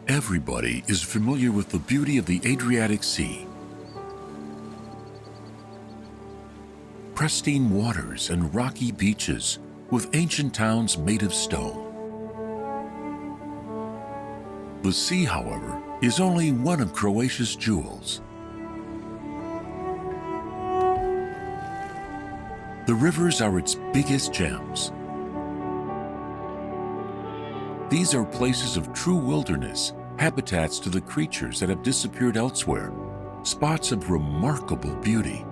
Everybody is familiar with the beauty of the Adriatic Sea. Pristine waters and rocky beaches with ancient towns made of stone. The sea, however, is only one of Croatia's jewels. The rivers are its biggest gems. These are places of true wilderness, habitats to the creatures that have disappeared elsewhere, spots of remarkable beauty.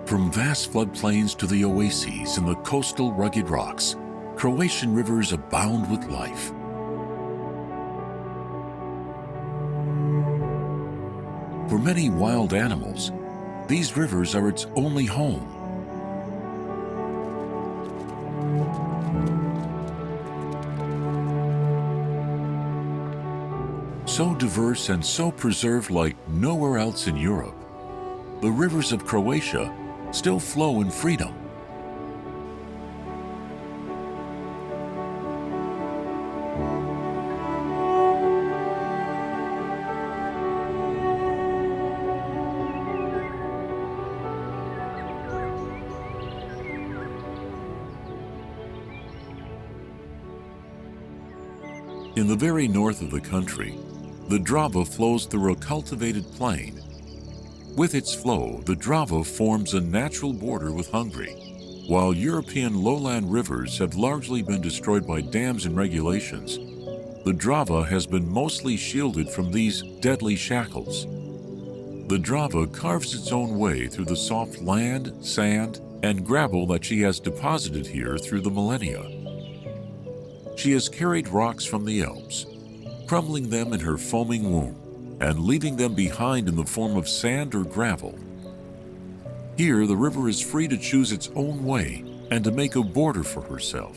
From vast floodplains to the oases and the coastal rugged rocks, Croatian rivers abound with life. For many wild animals, these rivers are its only home. So diverse and so preserved like nowhere else in Europe, the rivers of Croatia still flow in freedom. In the very north of the country, the Drava flows through a cultivated plain. With its flow, the Drava forms a natural border with Hungary. While European lowland rivers have largely been destroyed by dams and regulations, the Drava has been mostly shielded from these deadly shackles. The Drava carves its own way through the soft land, sand, and gravel that she has deposited here through the millennia. She has carried rocks from the Alps, crumbling them in her foaming womb and leaving them behind in the form of sand or gravel. Here, the river is free to choose its own way and to make a border for herself.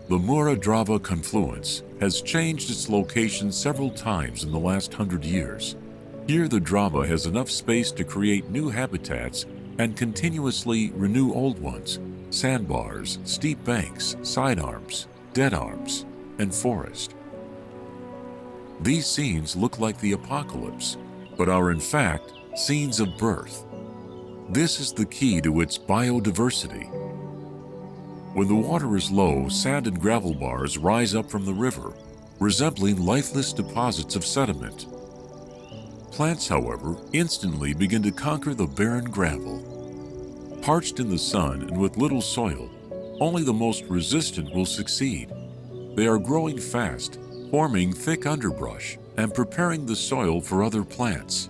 The Mura-Drava confluence has changed its location several times in the last 100 years. Here, the Drava has enough space to create new habitats and continuously renew old ones: sandbars, steep banks, side arms, dead arms, and forest. These scenes look like the apocalypse, but are in fact scenes of birth. This is the key to its biodiversity. When the water is low, sand and gravel bars rise up from the river, resembling lifeless deposits of sediment. Plants, however, instantly begin to conquer the barren gravel. Parched in the sun and with little soil, only the most resistant will succeed. They are growing fast, forming thick underbrush and preparing the soil for other plants.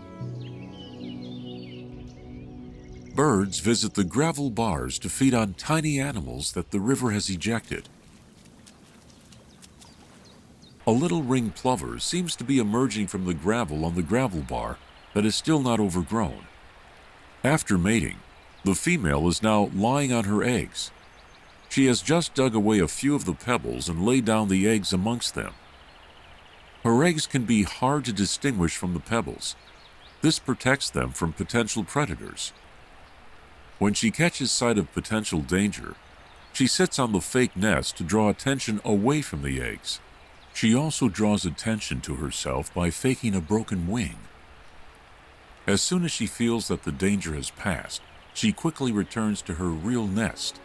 Birds visit the gravel bars to feed on tiny animals that the river has ejected. A little ringed plover seems to be emerging from the gravel on the gravel bar that is still not overgrown. After mating, the female is now lying on her eggs. She has just dug away a few of the pebbles and laid down the eggs amongst them. Her eggs can be hard to distinguish from the pebbles. This protects them from potential predators. When she catches sight of potential danger, she sits on the fake nest to draw attention away from the eggs. She also draws attention to herself by faking a broken wing. As soon as she feels that the danger has passed, she quickly returns to her real nest.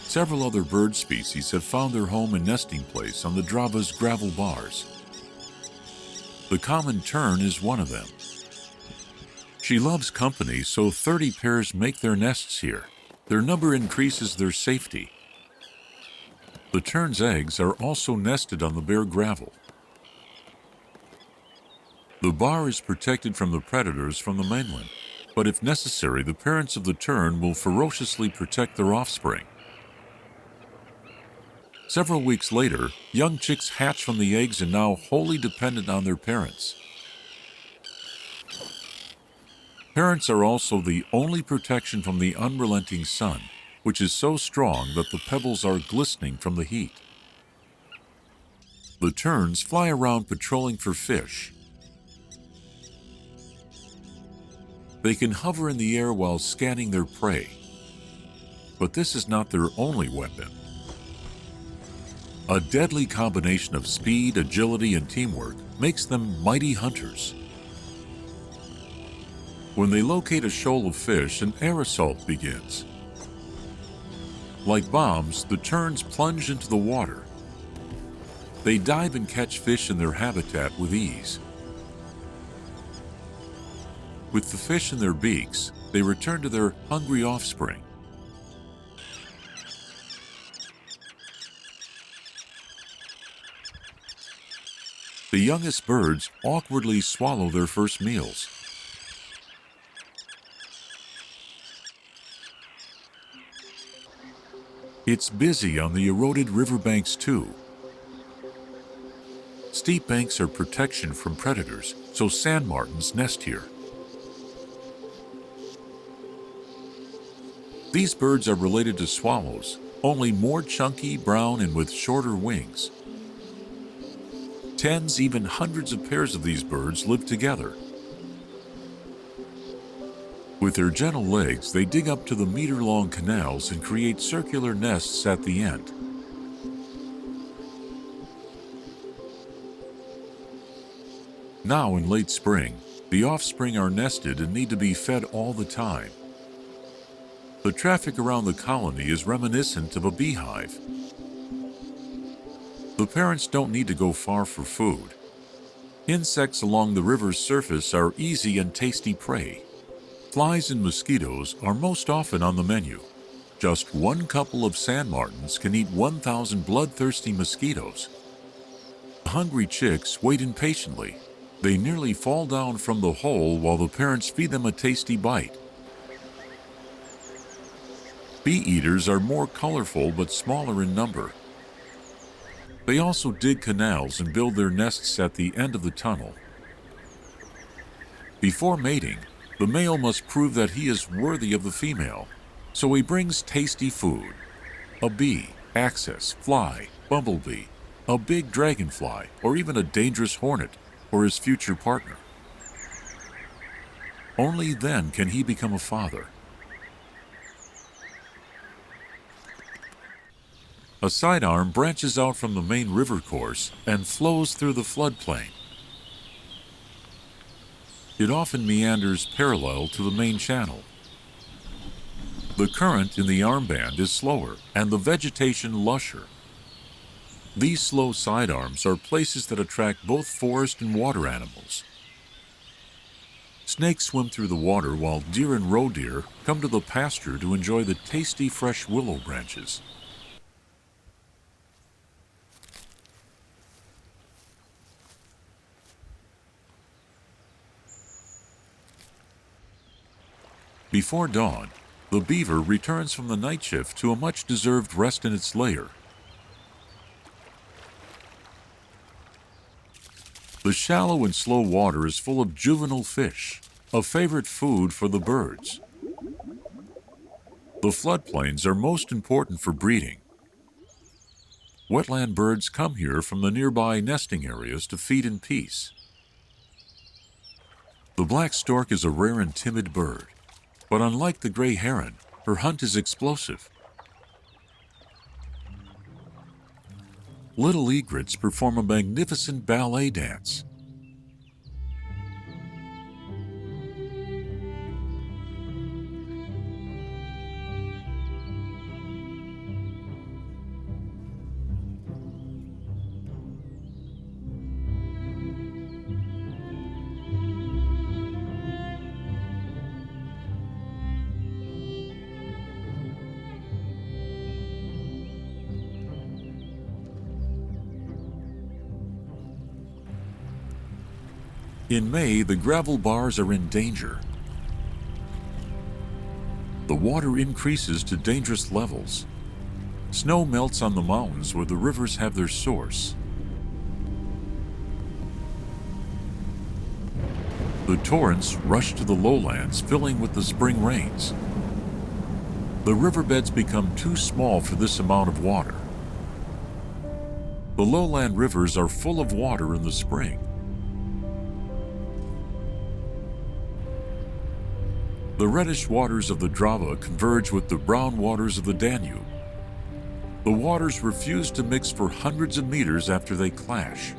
Several other bird species have found their home and nesting place on the Drava's gravel bars. The common tern is one of them. She loves company, so 30 pairs make their nests here. Their number increases their safety. The tern's eggs are also nested on the bare gravel. The bar is protected from the predators from the mainland, but if necessary, the parents of the tern will ferociously protect their offspring. Several weeks later, young chicks hatch from the eggs and now wholly dependent on their parents. Parents are also the only protection from the unrelenting sun, which is so strong that the pebbles are glistening from the heat. The terns fly around patrolling for fish. They can hover in the air while scanning their prey. But this is not their only weapon. A deadly combination of speed, agility, and teamwork makes them mighty hunters. When they locate a shoal of fish, an air assault begins. Like bombs, the terns plunge into the water. They dive and catch fish in their habitat with ease. With the fish in their beaks, they return to their hungry offspring. The youngest birds awkwardly swallow their first meals. It's busy on the eroded riverbanks too. Steep banks are protection from predators, so sand martins nest here. These birds are related to swallows, only more chunky, brown, and with shorter wings. Tens, even hundreds of pairs of these birds live together. With their gentle legs, they dig up to the meter-long canals and create circular nests at the end. Now in late spring, the offspring are nested and need to be fed all the time. The traffic around the colony is reminiscent of a beehive. The parents don't need to go far for food. Insects along the river's surface are easy and tasty prey. Flies and mosquitoes are most often on the menu. Just one couple of sand martins can eat 1,000 bloodthirsty mosquitoes. Hungry chicks wait impatiently. They nearly fall down from the hole while the parents feed them a tasty bite. Bee eaters are more colorful but smaller in number. They also dig canals and build their nests at the end of the tunnel. Before mating, the male must prove that he is worthy of the female, so he brings tasty food. A bee, axis, fly, bumblebee, a big dragonfly, or even a dangerous hornet for his future partner. Only then can he become a father. A sidearm branches out from the main river course and flows through the floodplain. It often meanders parallel to the main channel. The current in the armband is slower and the vegetation lusher. These slow sidearms are places that attract both forest and water animals. Snakes swim through the water while deer and roe deer come to the pasture to enjoy the tasty fresh willow branches. Before dawn, the beaver returns from the night shift to a much-deserved rest in its lair. The shallow and slow water is full of juvenile fish, a favorite food for the birds. The floodplains are most important for breeding. Wetland birds come here from the nearby nesting areas to feed in peace. The black stork is a rare and timid bird. But unlike the gray heron, her hunt is explosive. Little egrets perform a magnificent ballet dance. In May, the gravel bars are in danger. The water increases to dangerous levels. Snow melts on the mountains where the rivers have their source. The torrents rush to the lowlands, filling with the spring rains. The riverbeds become too small for this amount of water. The lowland rivers are full of water in the spring. The reddish waters of the Drava converge with the brown waters of the Danube. The waters refuse to mix for hundreds of meters after they clash.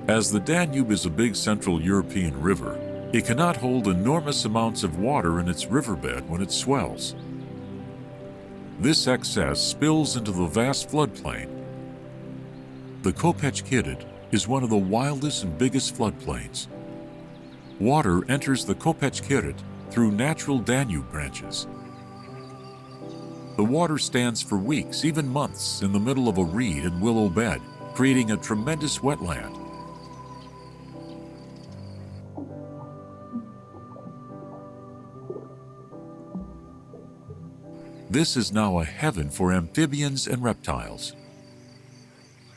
As the Danube is a big Central European river, it cannot hold enormous amounts of water in its riverbed when it swells. This excess spills into the vast floodplain. The Coexistence is one of the wildest and biggest floodplains. Water enters the Coexistence through natural Danube branches. The water stands for weeks, even months, in the middle of a reed and willow bed, creating a tremendous wetland. This is now a heaven for amphibians and reptiles.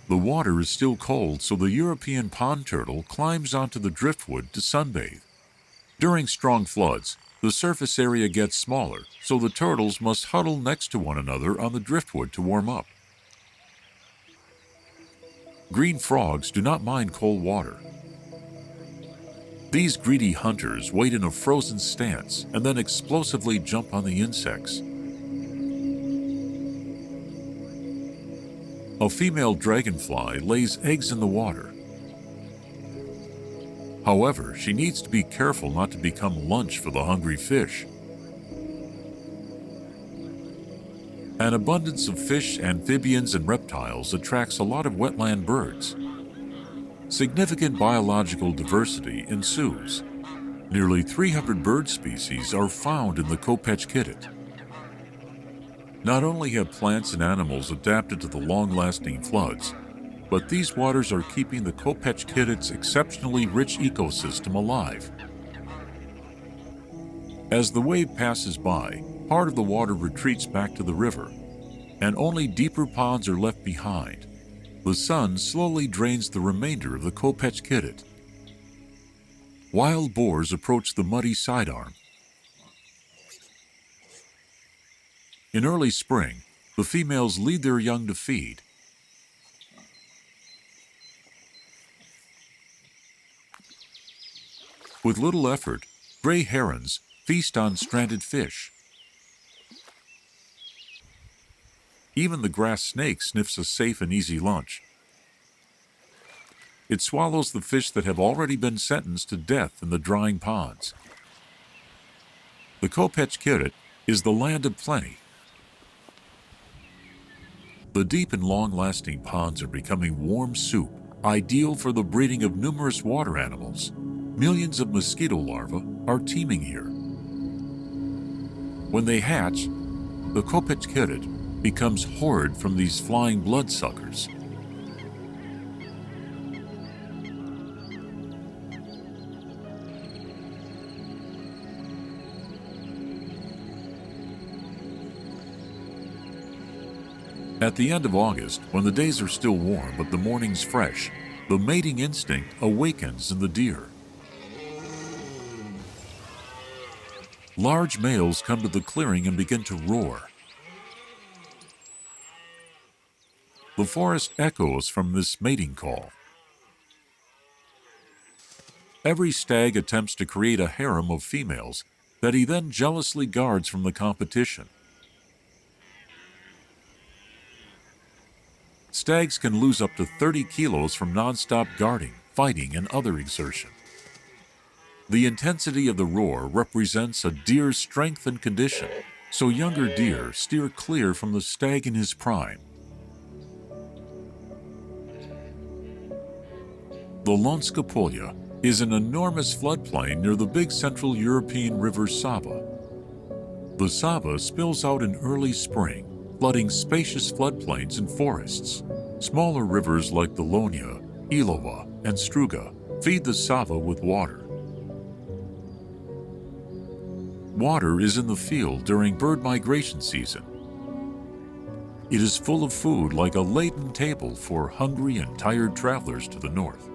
The water is still cold, so the European pond turtle climbs onto the driftwood to sunbathe. During strong floods, the surface area gets smaller, so the turtles must huddle next to one another on the driftwood to warm up. Green frogs do not mind cold water. These greedy hunters wait in a frozen stance and then explosively jump on the insects. A female dragonfly lays eggs in the water. However, she needs to be careful not to become lunch for the hungry fish. An abundance of fish, amphibians, and reptiles attracts a lot of wetland birds. Significant biological diversity ensues. Nearly 300 bird species are found in the Coexistence. Not only have plants and animals adapted to the long-lasting floods, but these waters are keeping the Coexistence exceptionally rich ecosystem alive. As the wave passes by, part of the water retreats back to the river, and only deeper ponds are left behind. The sun slowly drains the remainder of the Coexistence. Wild boars approach the muddy sidearm. In early spring, the females lead their young to feed. With little effort, gray herons feast on stranded fish. Even the grass snake sniffs a safe and easy lunch. It swallows the fish that have already been sentenced to death in the drying ponds. The Coexistence is the land of plenty. The deep and long-lasting ponds are becoming warm soup, ideal for the breeding of numerous water animals. Millions of mosquito larvae are teeming here. When they hatch, the Coexistence becomes horrid from these flying bloodsuckers. At the end of August, when the days are still warm but the mornings fresh, the mating instinct awakens in the deer. Large males come to the clearing and begin to roar. The forest echoes from this mating call. Every stag attempts to create a harem of females that he then jealously guards from the competition. Stags can lose up to 30 kilos from non-stop guarding, fighting, and other exertion. The intensity of the roar represents a deer's strength and condition, so younger deer steer clear from the stag in his prime. The Lonjsko Polje is an enormous floodplain near the big Central European river Sava. The Sava spills out in early spring, flooding spacious floodplains and forests. Smaller rivers like the Lonjsko, Ilova, and Struga feed the Sava with water. Water is in the field during bird migration season. It is full of food like a laden table for hungry and tired travelers to the north.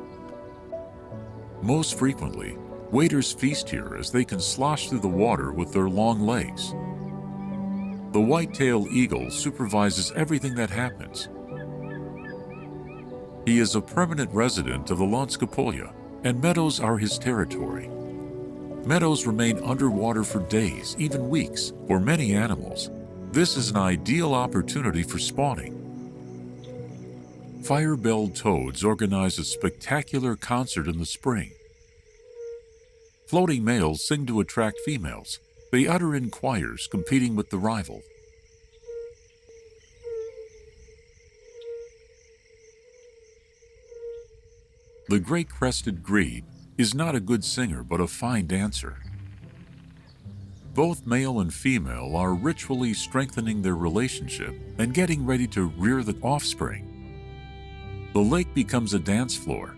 Most frequently, waders feast here as they can slosh through the water with their long legs. The white-tailed eagle supervises everything that happens. He is a permanent resident of the Lonjsko Polje, and meadows are his territory. Meadows remain underwater for days, even weeks, for many animals. This is an ideal opportunity for spawning. Fire-belled toads organize a spectacular concert in the spring. Floating males sing to attract females. They utter in choirs, competing with the rival. The great-crested grebe is not a good singer, but a fine dancer. Both male and female are ritually strengthening their relationship and getting ready to rear the offspring. The lake becomes a dance floor.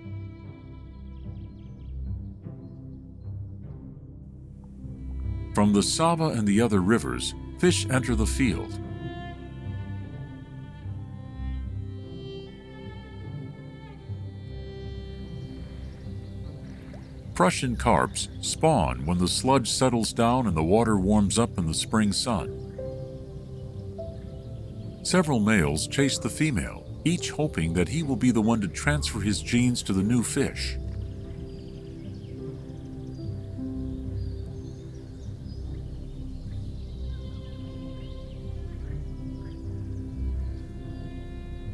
From the Sava and the other rivers, fish enter the field. Prussian carps spawn when the sludge settles down and the water warms up in the spring sun. Several males chase the female, each hoping that he will be the one to transfer his genes to the new fish.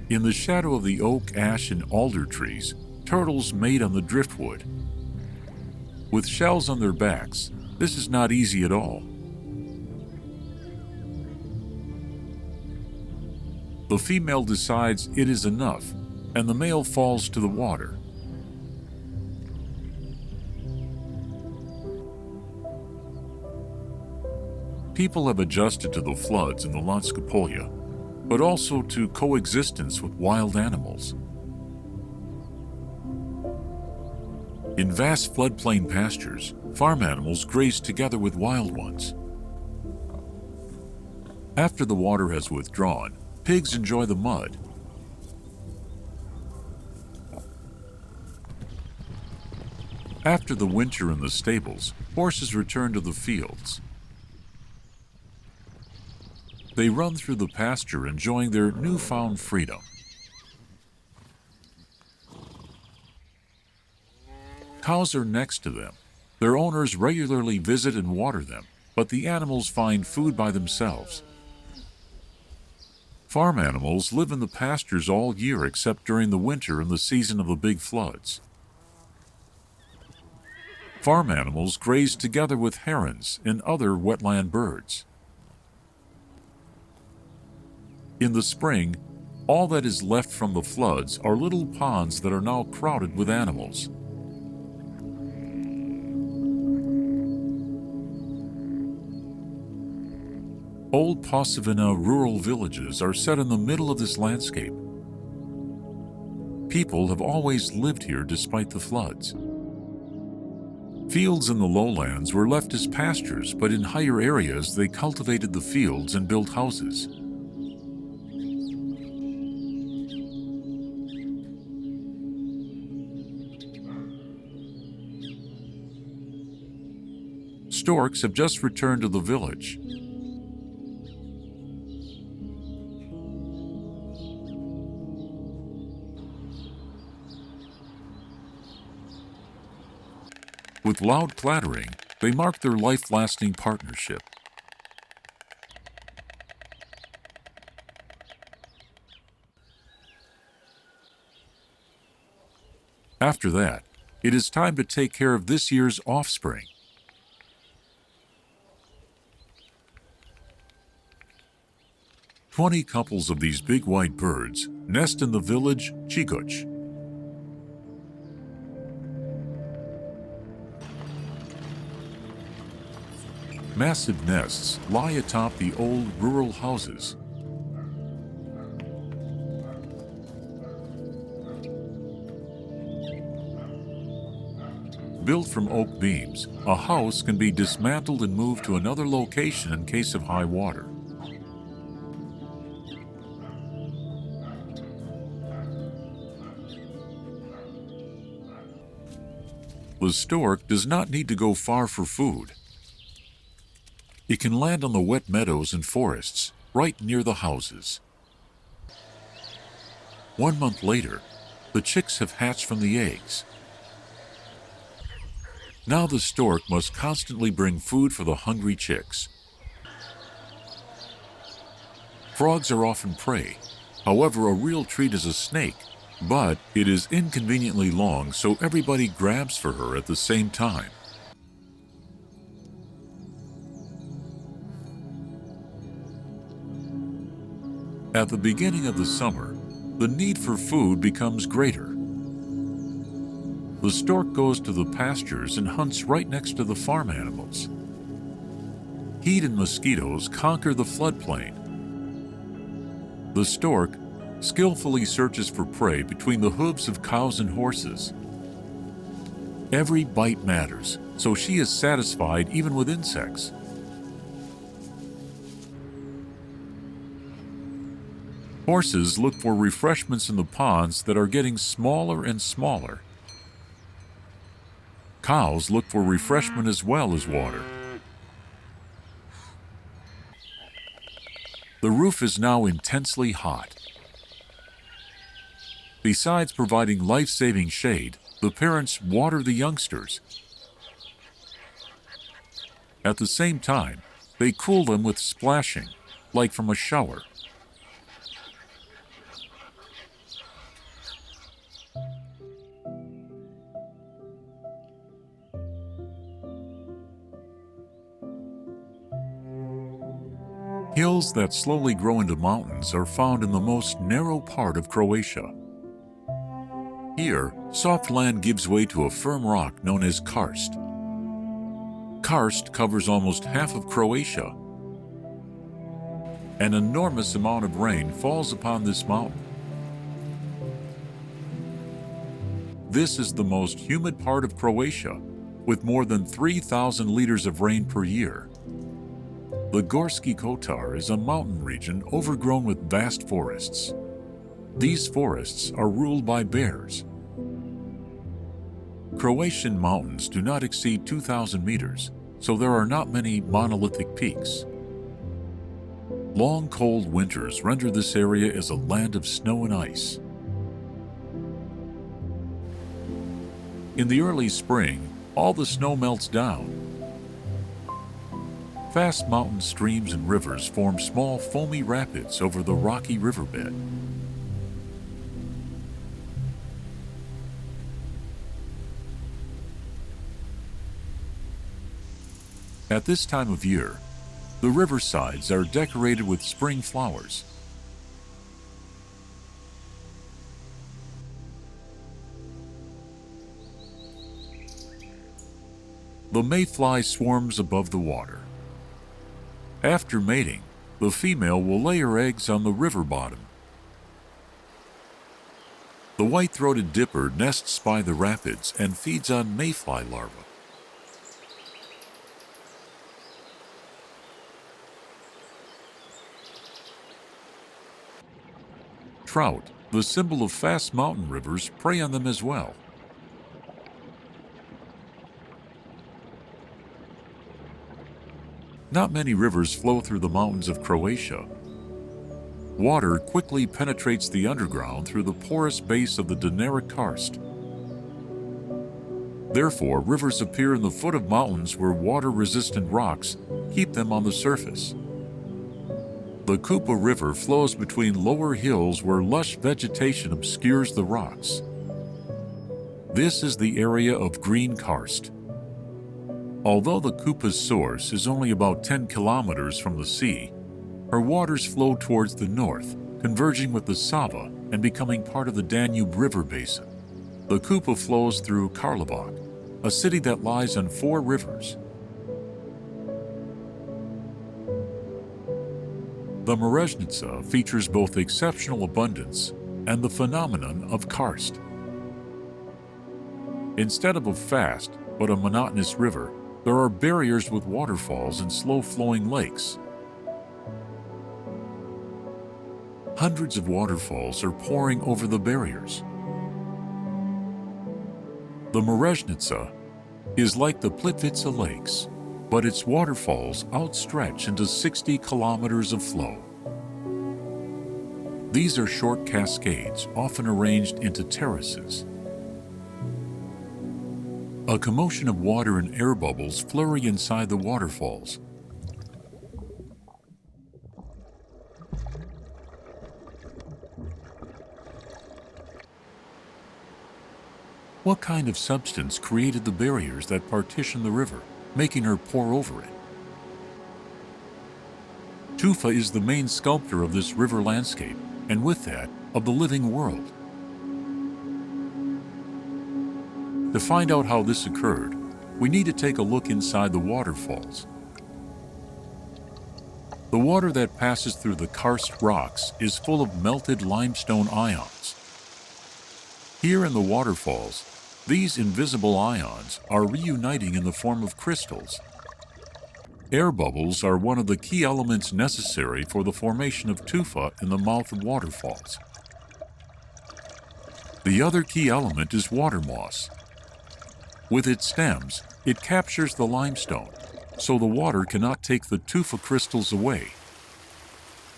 In the shadow of the oak, ash, and alder trees, turtles mate on the driftwood. With shells on their backs, this is not easy at all. The female decides it is enough, and the male falls to the water. People have adjusted to the floods in the Lonjsko, but also to coexistence with wild animals. In vast floodplain pastures, farm animals graze together with wild ones. After the water has withdrawn, pigs enjoy the mud. After the winter in the stables, horses return to the fields. They run through the pasture, enjoying their newfound freedom. Cows are next to them. Their owners regularly visit and water them, but the animals find food by themselves. Farm animals live in the pastures all year except during the winter and the season of the big floods. Farm animals graze together with herons and other wetland birds. In the spring, all that is left from the floods are little ponds that are now crowded with animals. Old Posavina rural villages are set in the middle of this landscape. People have always lived here despite the floods. Fields in the lowlands were left as pastures, but in higher areas they cultivated the fields and built houses. Storks have just returned to the village. With loud clattering, they mark their life-lasting partnership. After that, it is time to take care of this year's offspring. "20 couples of these big white birds nest in the village Chiguch. Massive nests lie atop the old rural houses. Built from oak beams, a house can be dismantled and moved to another location in case of high water. The stork does not need to go far for food. It can land on the wet meadows and forests, right near the houses. 1 month later, the chicks have hatched from the eggs. Now the stork must constantly bring food for the hungry chicks. Frogs are often prey. However, a real treat is a snake, but it is inconveniently long, so everybody grabs for her at the same time. At the beginning of the summer, the need for food becomes greater. The stork goes to the pastures and hunts right next to the farm animals. Heat and mosquitoes conquer the floodplain. The stork skillfully searches for prey between the hooves of cows and horses. Every bite matters, so she is satisfied even with insects. Horses look for refreshments in the ponds that are getting smaller and smaller. Cows look for refreshment as well as water. The roof is now intensely hot. Besides providing life-saving shade, the parents water the youngsters. At the same time, they cool them with splashing, like from a shower. Hills that slowly grow into mountains are found in the most narrow part of Croatia. Here, soft land gives way to a firm rock known as Karst. Karst covers almost half of Croatia. An enormous amount of rain falls upon this mountain. This is the most humid part of Croatia, with more than 3,000 liters of rain per year. The Gorski Kotar is a mountain region overgrown with vast forests. These forests are ruled by bears. Croatian mountains do not exceed 2,000 meters, so there are not many monolithic peaks. Long, cold winters render this area as a land of snow and ice. In the early spring, all the snow melts down. Fast mountain streams and rivers form small foamy rapids over the rocky riverbed. At this time of year, the riversides are decorated with spring flowers. The mayfly swarms above the water. After mating, the female will lay her eggs on the river bottom. The white-throated dipper nests by the rapids and feeds on mayfly larvae. Trout, the symbol of fast mountain rivers, prey on them as well. Not many rivers flow through the mountains of Croatia. Water quickly penetrates the underground through the porous base of the Danube Karst. Therefore, rivers appear in the foot of mountains where water-resistant rocks keep them on the surface. The Krupa River flows between lower hills where lush vegetation obscures the rocks. This is the area of green karst. Although the Krupa's source is only about 10 kilometers from the sea, her waters flow towards the north, converging with the Sava and becoming part of the Danube River basin. The Krupa flows through Karlovac, a city that lies on 4 rivers. The Neretva features both exceptional abundance and the phenomenon of karst. Instead of a fast but a monotonous river, there are barriers with waterfalls and slow-flowing lakes. Hundreds of waterfalls are pouring over the barriers. The Neretva is like the Plitvice lakes, but its waterfalls outstretch into 60 kilometers of flow. These are short cascades, often arranged into terraces. A commotion of water and air bubbles flurry inside the waterfalls. What kind of substance created the barriers that partition the river, making her pour over it? Tufa is the main sculptor of this river landscape, and with that, of the living world. To find out how this occurred, we need to take a look inside the waterfalls. The water that passes through the Karst rocks is full of melted limestone ions. Here in the waterfalls, these invisible ions are reuniting in the form of crystals. Air bubbles are one of the key elements necessary for the formation of tufa in the mouth of waterfalls. The other key element is water moss. With its stems, it captures the limestone, so the water cannot take the tufa crystals away.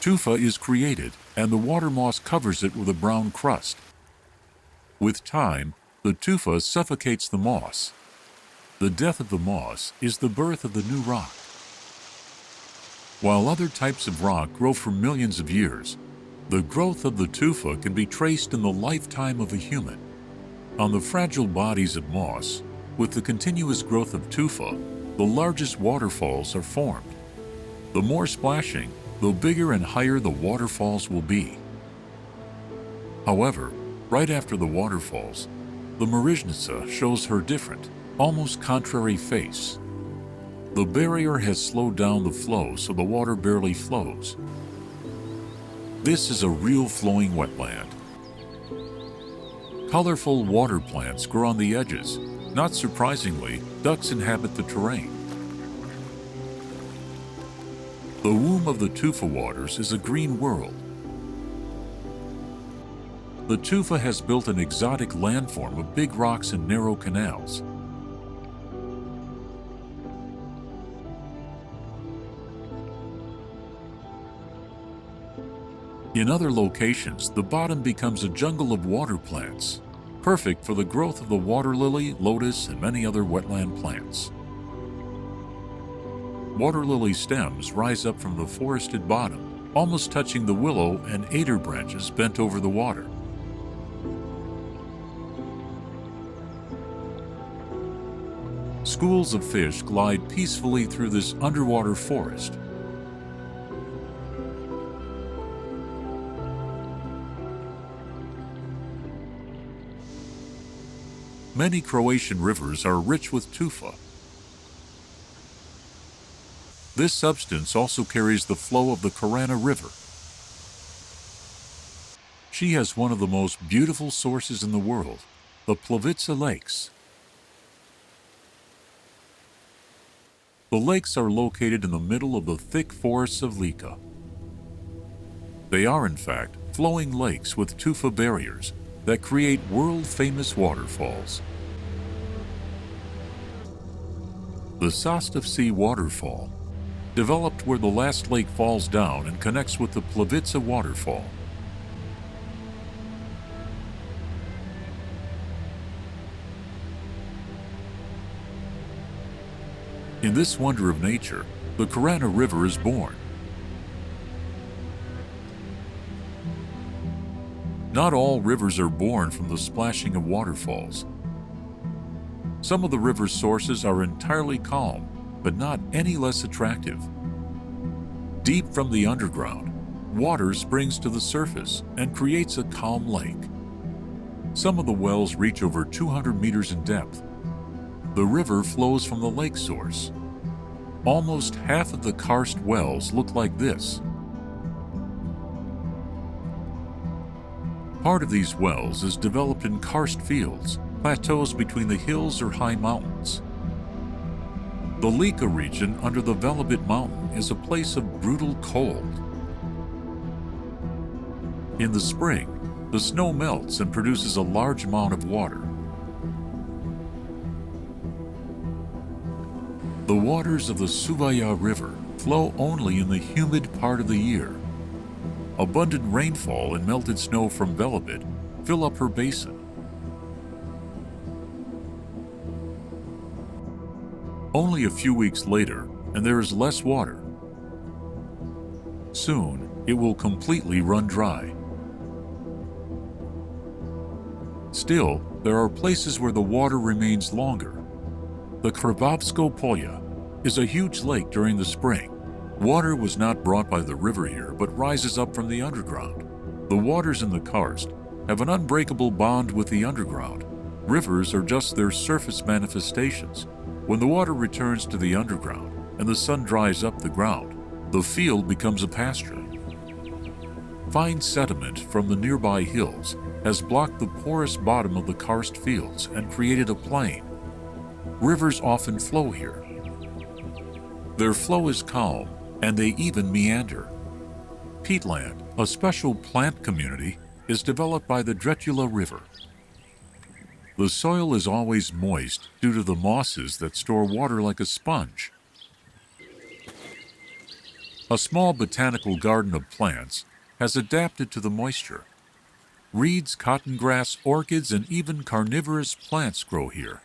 Tufa is created, and the water moss covers it with a brown crust. With time, the tufa suffocates the moss. The death of the moss is the birth of the new rock. While other types of rock grow for millions of years, the growth of the tufa can be traced in the lifetime of a human. On the fragile bodies of moss, with the continuous growth of tufa, the largest waterfalls are formed. The more splashing, the bigger and higher the waterfalls will be. However, right after the waterfalls, the richness shows her different, almost contrary face. The barrier has slowed down the flow so the water barely flows. This is a real flowing wetland. Colorful water plants grow on the edges. Not surprisingly, ducks inhabit the terrain. The womb of the tufa waters is a green world. The tufa has built an exotic landform of big rocks and narrow canals. In other locations, the bottom becomes a jungle of water plants, perfect for the growth of the water lily, lotus, and many other wetland plants. Water lily stems rise up from the forested bottom, almost touching the willow and alder branches bent over the water. Schools of fish glide peacefully through this underwater forest. Many Croatian rivers are rich with tufa. This substance also carries the flow of the Krka River. She has one of the most beautiful sources in the world, the Plitvice Lakes. The lakes are located in the middle of the thick forests of Lika. They are, in fact, flowing lakes with tufa barriers that create world-famous waterfalls. The Sostov waterfall, developed where the last lake falls down and connects with the Plitvice waterfall. In this wonder of nature, the Krka River is born. Not all rivers are born from the splashing of waterfalls. Some of the river's sources are entirely calm, but not any less attractive. Deep from the underground, water springs to the surface and creates a calm lake. Some of the wells reach over 200 meters in depth. The river flows from the lake source. Almost half of the Karst wells look like this. Part of these wells is developed in karst fields, plateaus between the hills or high mountains. The Lika region under the Velebit mountain is a place of brutal cold. In the spring, the snow melts and produces a large amount of water. The waters of the Zrmanja River flow only in the humid part of the year. Abundant rainfall and melted snow from Velebit fill up her basin. Only a few weeks later, and there is less water. Soon, it will completely run dry. Still, there are places where the water remains longer. The Krvavsko Polje is a huge lake during the spring. Water was not brought by the river here, but rises up from the underground. The waters in the Karst have an unbreakable bond with the underground. Rivers are just their surface manifestations. When the water returns to the underground and the sun dries up the ground, the field becomes a pasture. Fine sediment from the nearby hills has blocked the porous bottom of the karst fields and created a plain. Rivers often flow here. Their flow is calm, and they even meander. Peatland, a special plant community, is developed by the Drava River. The soil is always moist due to the mosses that store water like a sponge. A small botanical garden of plants has adapted to the moisture. Reeds, cotton grass, orchids, and even carnivorous plants grow here.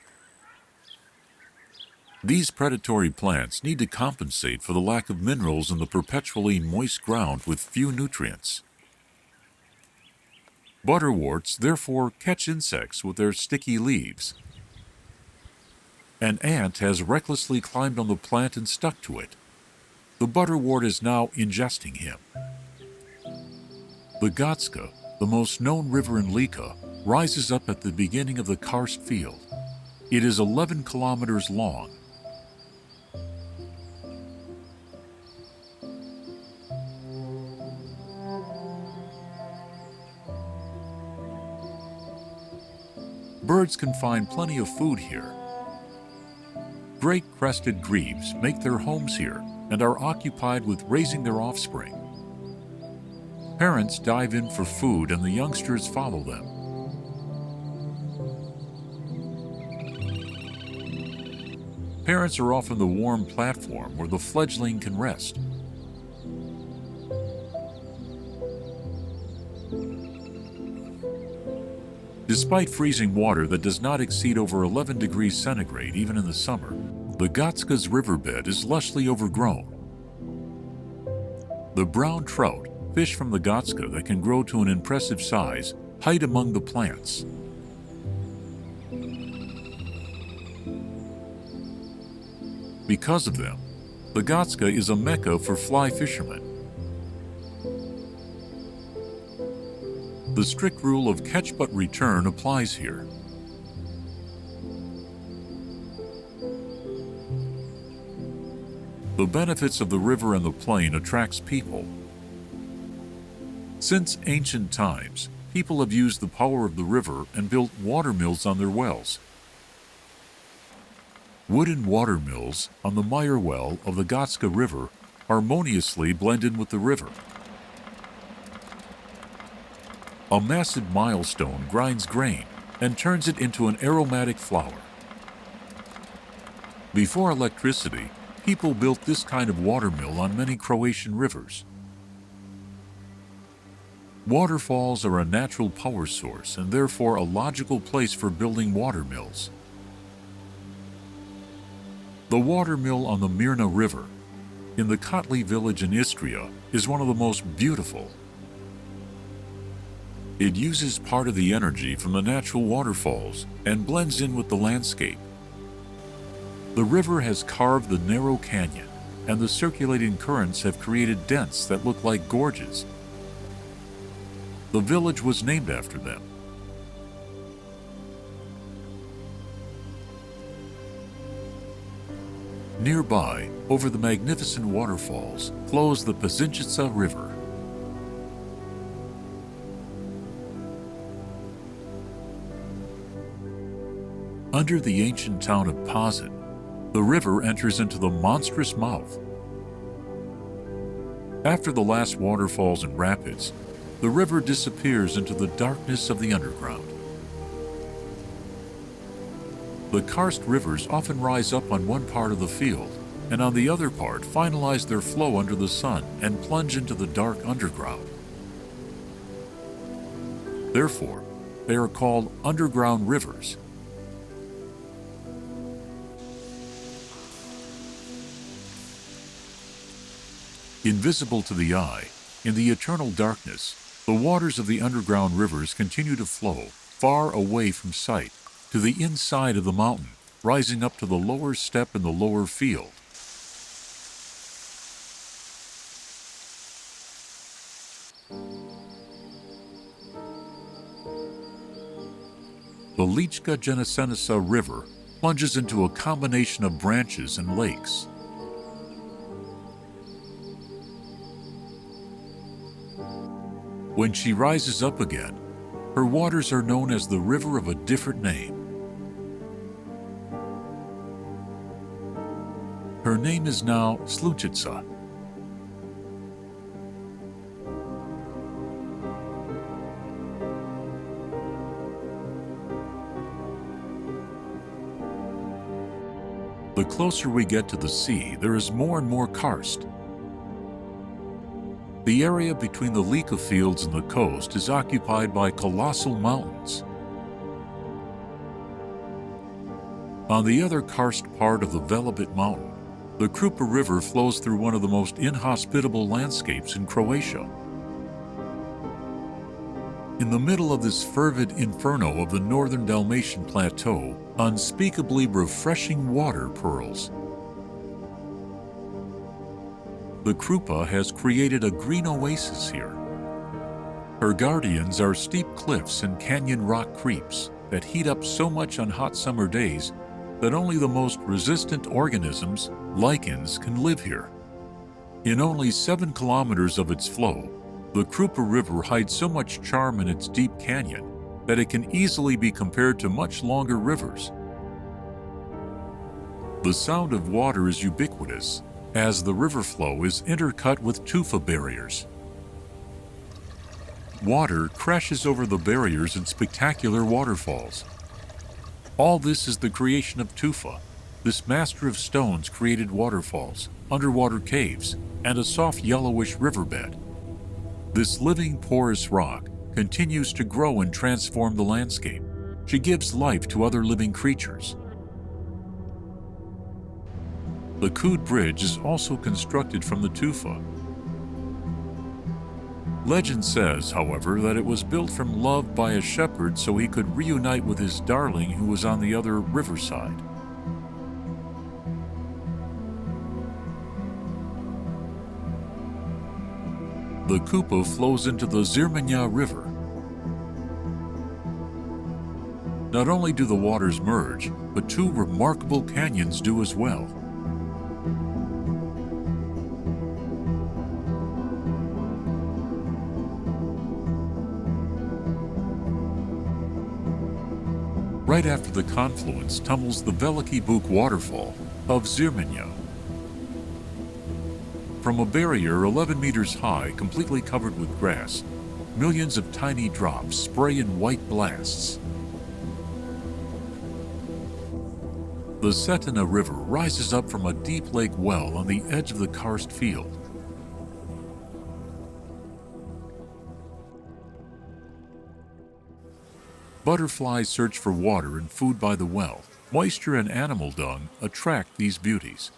These predatory plants need to compensate for the lack of minerals in the perpetually moist ground with few nutrients. Butterworts therefore catch insects with their sticky leaves. An ant has recklessly climbed on the plant and stuck to it. The butterwort is now ingesting him. The Gatska, the most known river in Lika, rises up at the beginning of the karst field. It is 11 kilometers long. Birds can find plenty of food here. Great crested grebes make their homes here and are occupied with raising their offspring. Parents dive in for food and the youngsters follow them. Parents are often the warm platform where the fledgling can rest. Despite freezing water that does not exceed over 11 degrees centigrade even in the summer, the Gatska's riverbed is lushly overgrown. The brown trout, fish from the Gatska that can grow to an impressive size, hide among the plants. Because of them, the Gatska is a mecca for fly fishermen. The strict rule of catch but return applies here. The benefits of the river and the plain attracts people. Since ancient times, people have used the power of the river and built water mills on their wells. Wooden water mills on the Meyer well of the Gatska River harmoniously blend in with the river. A massive milestone grinds grain and turns it into an aromatic flour. Before electricity, people built this kind of water mill on many Croatian rivers. Waterfalls are a natural power source and therefore a logical place for building water mills. The water mill on the Mirna River in the Kotli village in Istria is one of the most beautiful. It uses part of the energy from the natural waterfalls and blends in with the landscape. The river has carved the narrow canyon, and the circulating currents have created dents that look like gorges. The village was named after them. Nearby, over the magnificent waterfalls, flows the Pazinčica River. Under the ancient town of Pazin, the river enters into the monstrous mouth. After the last waterfalls and rapids, the river disappears into the darkness of the underground. The karst rivers often rise up on one part of the field, and on the other part finalize their flow under the sun and plunge into the dark underground. Therefore, they are called underground rivers. Invisible to the eye, in the eternal darkness, the waters of the underground rivers continue to flow, far away from sight, to the inside of the mountain, rising up to the lower step in the lower field. The Lechka River plunges into a combination of branches and lakes. When she rises up again, her waters are known as the river of a different name. Her name is now Slujica. The closer we get to the sea, there is more and more karst. The area between the Lika fields and the coast is occupied by colossal mountains. On the other karst part of the Velebit mountain, the Krupa River flows through one of the most inhospitable landscapes in Croatia. In the middle of this fervid inferno of the northern Dalmatian plateau, unspeakably refreshing water purls. The Krupa has created a green oasis here. Her guardians are steep cliffs and canyon rock creeps that heat up so much on hot summer days that only the most resistant organisms, lichens, can live here. In only 7 kilometers of its flow, the Krupa River hides so much charm in its deep canyon that it can easily be compared to much longer rivers. The sound of water is ubiquitous, as the river flow is intercut with tufa barriers. Water crashes over the barriers in spectacular waterfalls. All this is the creation of Tufa, this master of stones created waterfalls, underwater caves, and a soft yellowish riverbed. This living porous rock continues to grow and transform the landscape. She gives life to other living creatures. The Kud Bridge is also constructed from the tufa. Legend says, however, that it was built from love by a shepherd so he could reunite with his darling who was on the other riverside. The Krupa flows into the Zrmanja River. Not only do the waters merge, but 2 remarkable canyons do as well. Right after the confluence tumbles the Veliki Buk waterfall of Zrmanja. From a barrier 11 meters high, completely covered with grass, millions of tiny drops spray in white blasts. The Cetina River rises up from a deep lake well on the edge of the karst field. Butterflies search for water and food by the well. Moisture and animal dung attract these beauties.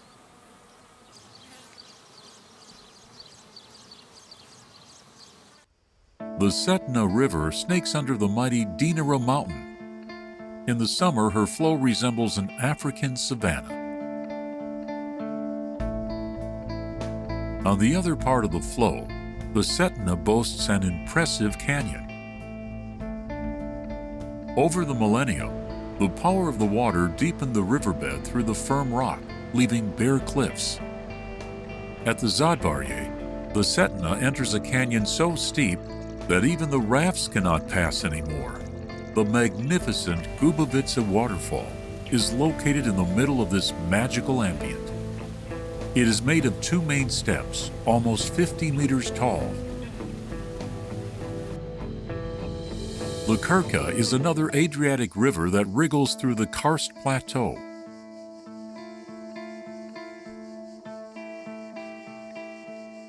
The Cetina River snakes under the mighty Dinara mountain. In the summer, her flow resembles an African savanna. On the other part of the flow, the Cetina boasts an impressive canyon. Over the millennium, the power of the water deepened the riverbed through the firm rock, leaving bare cliffs. At the Zadvarje, the Cetina enters a canyon so steep that even the rafts cannot pass anymore. The magnificent Gubovica waterfall is located in the middle of this magical ambient. It is made of 2 main steps, almost 50 meters tall. The Krka is another Adriatic river that wriggles through the karst plateau.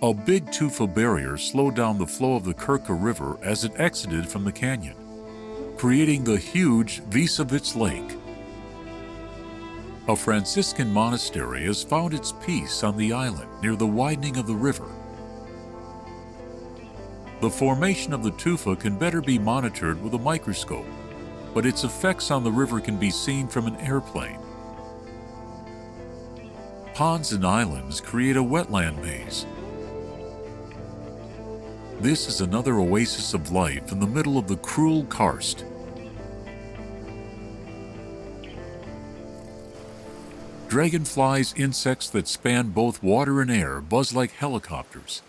A big tufa barrier slowed down the flow of the Krka River as it exited from the canyon, creating the huge Visavic Lake. A Franciscan monastery has found its peace on the island near the widening of the river. The formation of the tufa can better be monitored with a microscope. but its effects on the river can be seen from an airplane. Ponds and islands create a wetland maze. This is another oasis of life in the middle of the cruel Karst. Dragonflies, insects that span both water and air, buzz like helicopters.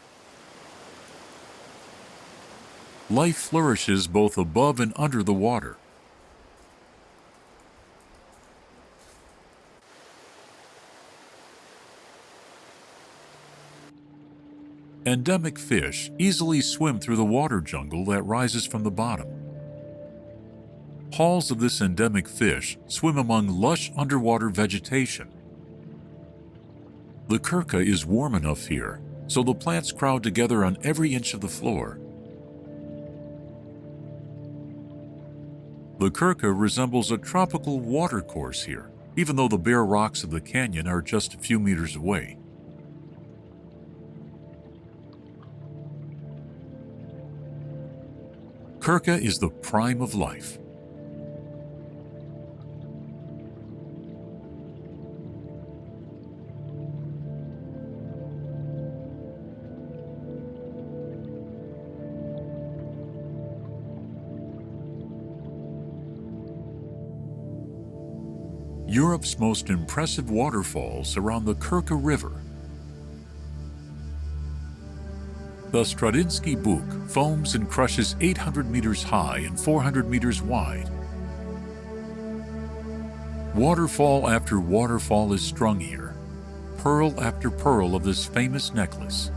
Life flourishes both above and under the water. Endemic fish easily swim through the water jungle that rises from the bottom. Hauls of this endemic fish swim among lush underwater vegetation. The Krka is warm enough here, so the plants crowd together on every inch of the floor. The Krka resembles a tropical watercourse here, even though the bare rocks of the canyon are just a few meters away. Krka is the prime of life. Europe's most impressive waterfalls surround the Krka River. The Stradinsky Buk foams and crushes 800 meters high and 400 meters wide. Waterfall after waterfall is strung here, pearl after pearl of this famous necklace.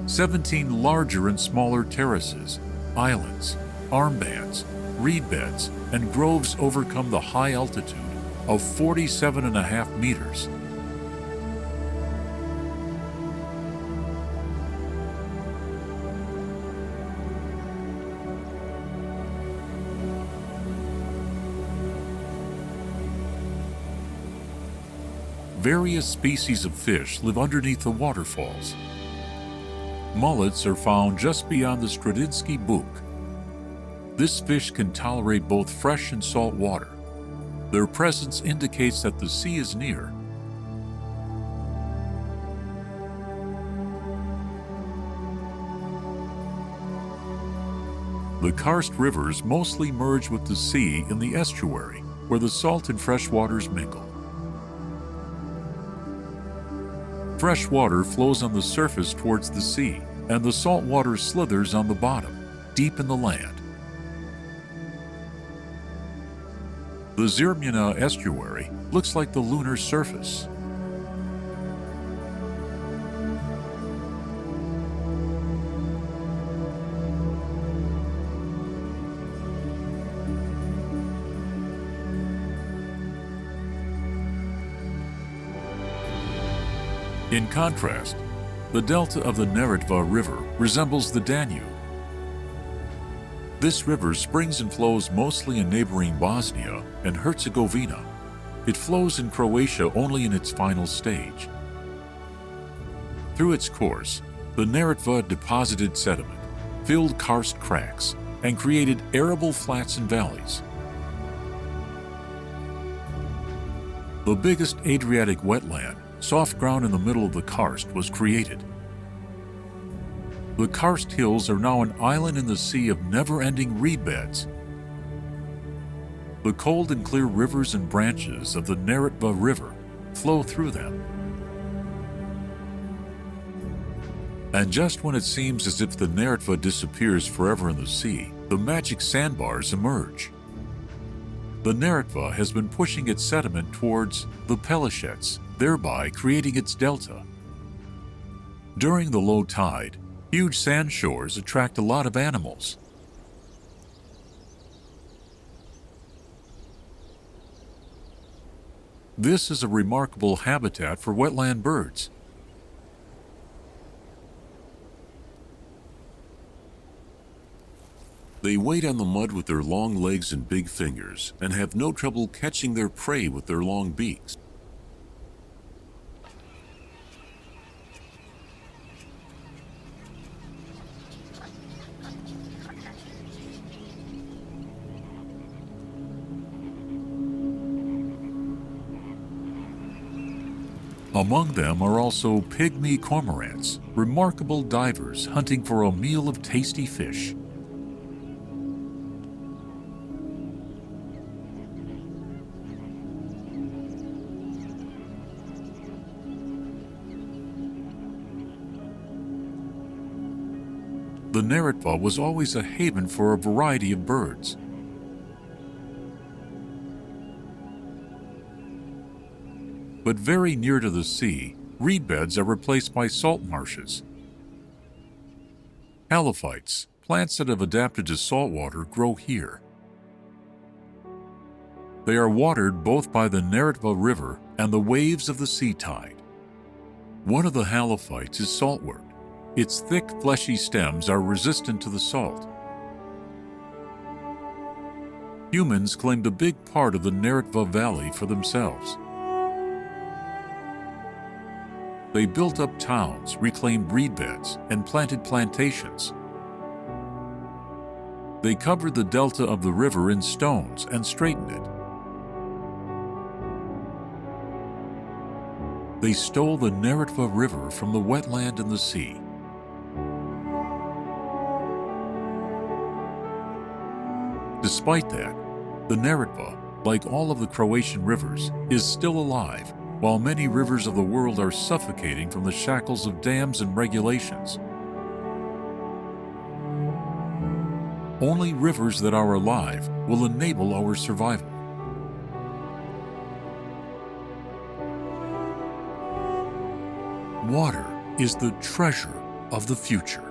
17 larger and smaller terraces, islands, armbands, reed beds, and groves overcome the high altitude of 47.5 meters. Various species of fish live underneath the waterfalls. Mullets are found just beyond the Stradinsky Buk. This fish can tolerate both fresh and salt water. Their presence indicates that the sea is near. The karst rivers mostly merge with the sea in the estuary, where the salt and fresh waters mingle. Fresh water flows on the surface towards the sea, and the salt water slithers on the bottom, deep in the land. The Zrmanja estuary looks like the lunar surface. In contrast, the delta of the Neretva River resembles the Danube. This river springs and flows mostly in neighboring Bosnia and Herzegovina. It flows in Croatia only in its final stage. Through its course, the Neretva deposited sediment, filled karst cracks, and created arable flats and valleys. The biggest Adriatic wetland, soft ground in the middle of the karst, was created. The karst hills are now an island in the sea of never-ending reed beds. The cold and clear rivers and branches of the Neretva River flow through them. And just when it seems as if the Neretva disappears forever in the sea, the magic sandbars emerge. The Neretva has been pushing its sediment towards the Pelishets, thereby creating its delta. During the low tide, huge sand shores attract a lot of animals. This is a remarkable habitat for wetland birds. They wade on the mud with their long legs and big fingers and have no trouble catching their prey with their long beaks. Among them are also pygmy cormorants, remarkable divers hunting for a meal of tasty fish. The Neretva was always a haven for a variety of birds. But very near to the sea, reed beds are replaced by salt marshes. Halophytes, plants that have adapted to salt water, grow here. They are watered both by the Neretva River and the waves of the sea tide. One of the halophytes is saltwort. Its thick, fleshy stems are resistant to the salt. Humans claimed a big part of the Neretva Valley for themselves. They built up towns, reclaimed reed beds, and planted plantations. They covered the delta of the river in stones and straightened it. They stole the Neretva River from the wetland and the sea. Despite that, the Neretva, like all of the Croatian rivers, is still alive, while many rivers of the world are suffocating from the shackles of dams and regulations. Only rivers that are alive will enable our survival. Water is the treasure of the future.